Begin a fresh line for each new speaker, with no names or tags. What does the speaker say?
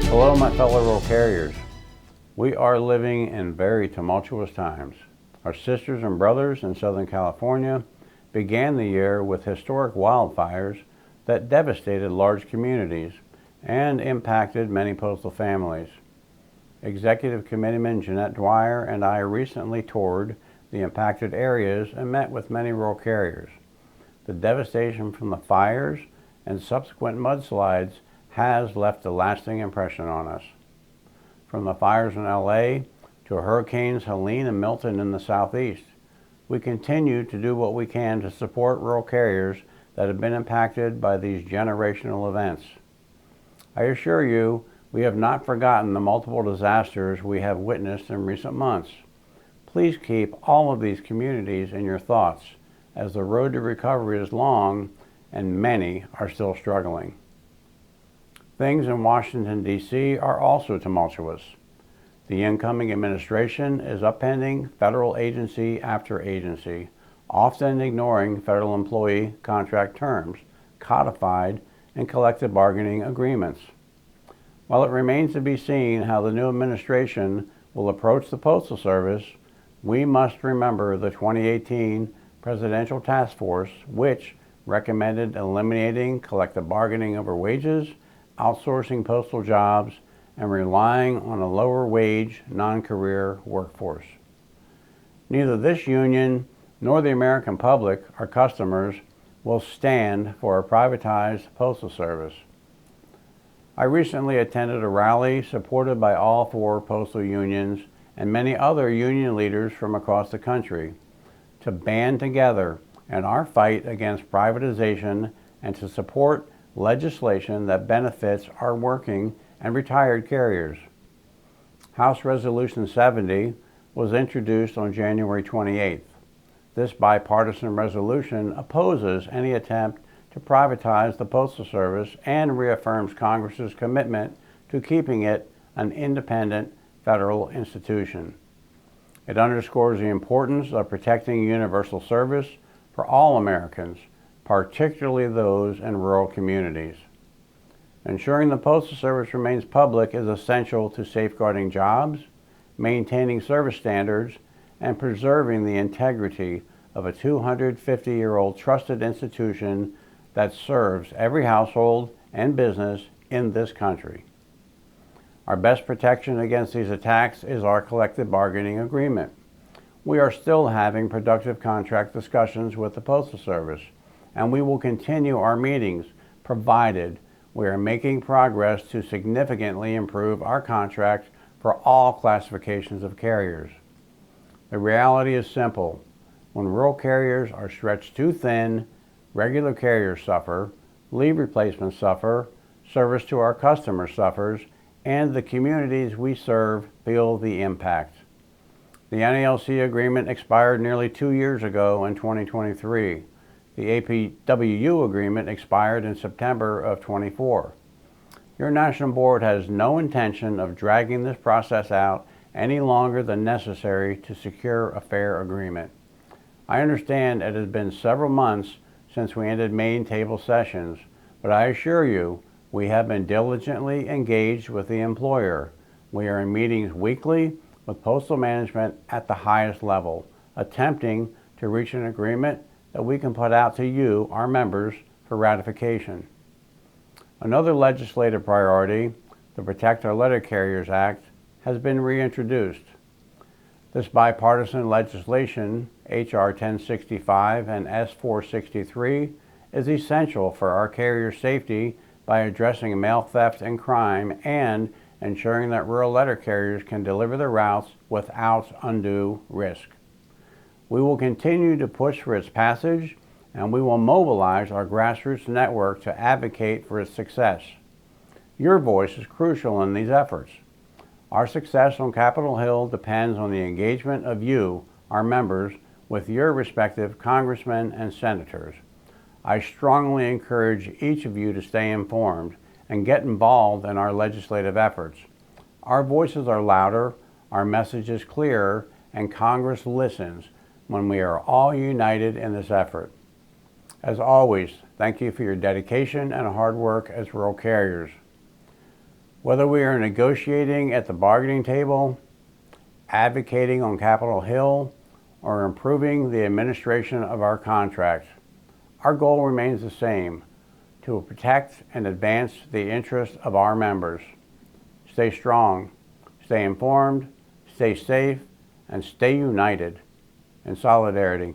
Hello, my fellow rural carriers. We are living in very tumultuous times. Our sisters and brothers in Southern California began the year with historic wildfires that devastated large communities and impacted many postal families. Executive Committeeman Jeanette Dwyer and I recently toured the impacted areas and met with many rural carriers. The devastation from the fires and subsequent mudslides has left a lasting impression on us. From the fires in LA to Hurricanes Helene and Milton in the southeast, we continue to do what we can to support rural carriers that have been impacted by these generational events. I assure you, we have not forgotten the multiple disasters we have witnessed in recent months. Please keep all of these communities in your thoughts, as the road to recovery is long and many are still struggling. Things in Washington, D.C. are also tumultuous. The incoming administration is upending federal agency after agency, often ignoring federal employee contract terms, codified in collective bargaining agreements. While it remains to be seen how the new administration will approach the Postal Service, we must remember the 2018 Presidential Task Force, which recommended eliminating collective bargaining over wages, outsourcing postal jobs, and relying on a lower wage, non-career workforce. Neither this union nor the American public, our customers, will stand for a privatized postal service. I recently attended a rally supported by all four postal unions and many other union leaders from across the country to band together in our fight against privatization and to support legislation that benefits our working and retired carriers. House Resolution 70 was introduced on January 28th. This bipartisan resolution opposes any attempt to privatize the Postal Service and reaffirms Congress's commitment to keeping it an independent federal institution. It underscores the importance of protecting universal service for all Americans, particularly those in rural communities. Ensuring the Postal Service remains public is essential to safeguarding jobs, maintaining service standards, and preserving the integrity of a 250-year-old trusted institution that serves every household and business in this country. Our best protection against these attacks is our collective bargaining agreement. We are still having productive contract discussions with the Postal Service, and we will continue our meetings provided we are making progress to significantly improve our contract for all classifications of carriers. The reality is simple. When rural carriers are stretched too thin, regular carriers suffer, leave replacements suffer, service to our customers suffers, and the communities we serve feel the impact. The NALC agreement expired nearly 2 years ago in 2023. The APWU agreement expired in September of 24. Your national board has no intention of dragging this process out any longer than necessary to secure a fair agreement. I understand it has been several months since we ended main table sessions, but I assure you we have been diligently engaged with the employer. We are in meetings weekly with postal management at the highest level, attempting to reach an agreement that we can put out to you, our members, for ratification. Another legislative priority, the Protect Our Letter Carriers Act, has been reintroduced. This bipartisan legislation, H.R. 1065 and S. 463, is essential for our carrier safety by addressing mail theft and crime and ensuring that rural letter carriers can deliver their routes without undue risk. We will continue to push for its passage, and we will mobilize our grassroots network to advocate for its success. Your voice is crucial in these efforts. Our success on Capitol Hill depends on the engagement of you, our members, with your respective congressmen and senators. I strongly encourage each of you to stay informed and get involved in our legislative efforts. Our voices are louder, our message is clearer, and Congress listens when we are all united in this effort. As always, thank you for your dedication and hard work as rural carriers. Whether we are negotiating at the bargaining table, advocating on Capitol Hill, or improving the administration of our contracts, our goal remains the same: to protect and advance the interests of our members. Stay strong, stay informed, stay safe, and stay united in solidarity.